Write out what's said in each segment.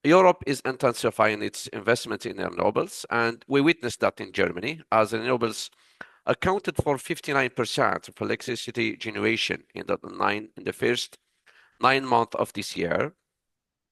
Europe is intensifying its investment in renewables, and we witnessed that in Germany, as renewables accounted for 59% of electricity generation in the first 9 months of this year.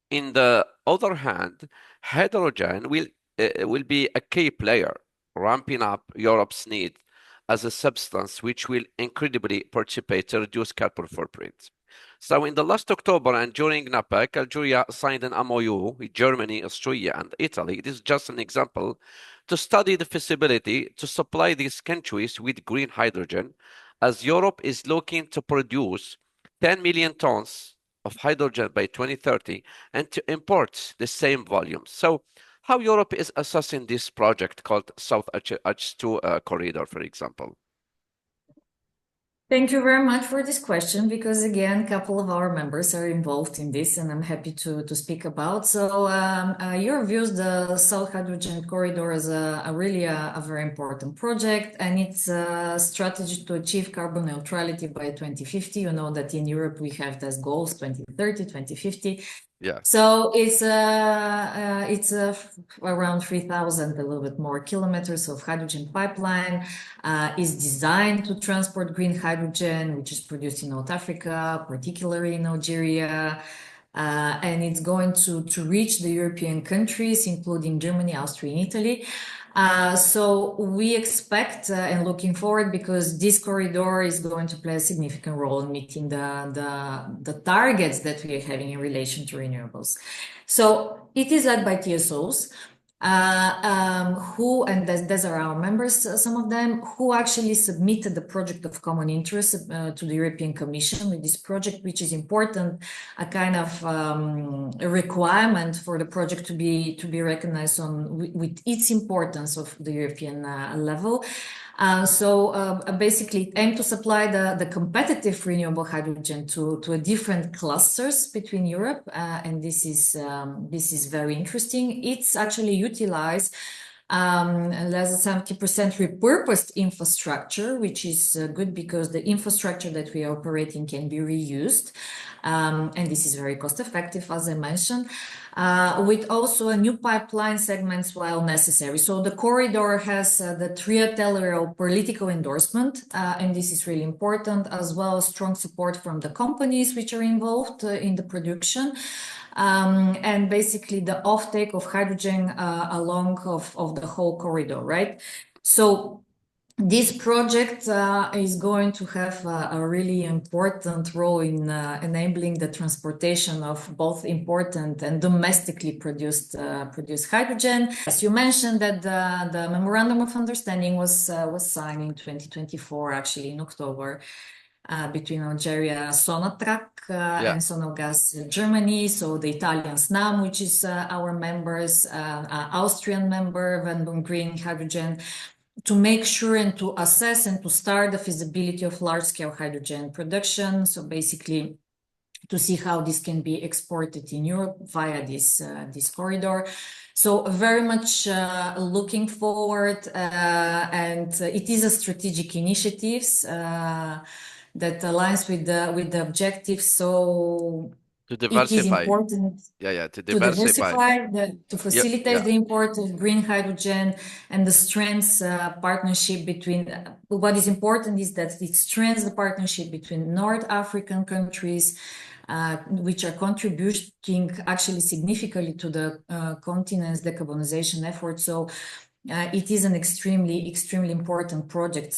In the other hand, hydrogen will be a key player, ramping up Europe's need as a substance which will incredibly participate to reduce carbon footprint. So in the last October and during NAPEC, Algeria signed an MOU with Germany, Austria, and Italy. This is just an example to study the feasibility to supply these countries with green hydrogen, as Europe is looking to produce 10 million tons of hydrogen by 2030 and to import the same volume. So how Europe is assessing this project called South H2 corridor, for example? Thank you very much for this question, because again, a couple of our members are involved in this, and I'm happy to speak about. So Europe views the South Hydrogen Corridor as really a very important project, and it's a strategy to achieve carbon neutrality by 2050. You know that in Europe we have these goals, 2030, 2050. Yeah. So it's around 3,000, a little bit more kilometers of hydrogen pipeline. Is designed to transport green hydrogen, which is produced in North Africa, particularly in Algeria. And it's going to reach the European countries, including Germany, Austria, and Italy. So we expect and looking forward, because this corridor is going to play a significant role in meeting the targets that we are having in relation to renewables. So it is led by TSOs. And those are our members, some of them, who actually submitted the project of common interest to the European Commission with this project, which is important, a kind of a requirement for the project to be recognized with its importance of the European level. Basically, it aimed to supply the competitive renewable hydrogen to a different clusters between Europe, and this is very interesting. It's actually utilized less than 70% repurposed infrastructure, which is good because the infrastructure that we are operating can be reused. And this is very cost effective, as I mentioned, with also a new pipeline segments while necessary. So the corridor has the trilateral political endorsement, and this is really important, as well as strong support from the companies which are involved in the production. And basically the offtake of hydrogen along of the whole corridor, right? So this project is going to have a really important role in enabling the transportation of both important and domestically produced hydrogen. As you mentioned, that the memorandum of understanding was signed in 2024, actually in October, between Algeria, Sonatrach, and Sonogas, Germany. So the Italian SNAM, which is our members, Austrian member, Vendum Green Hydrogen, to make sure and to assess and to start the feasibility of large-scale hydrogen production. So basically, to see how this can be exported in Europe via this corridor. So very much looking forward, and it is a strategic initiatives that aligns with the objectives. So to diversify. It is important to diversify, to facilitate the import of green hydrogen, and the strengths partnership between. What is important is that it strengthens the partnership between North African countries, which are contributing actually significantly to the continent's decarbonization effort. So it is an extremely important project.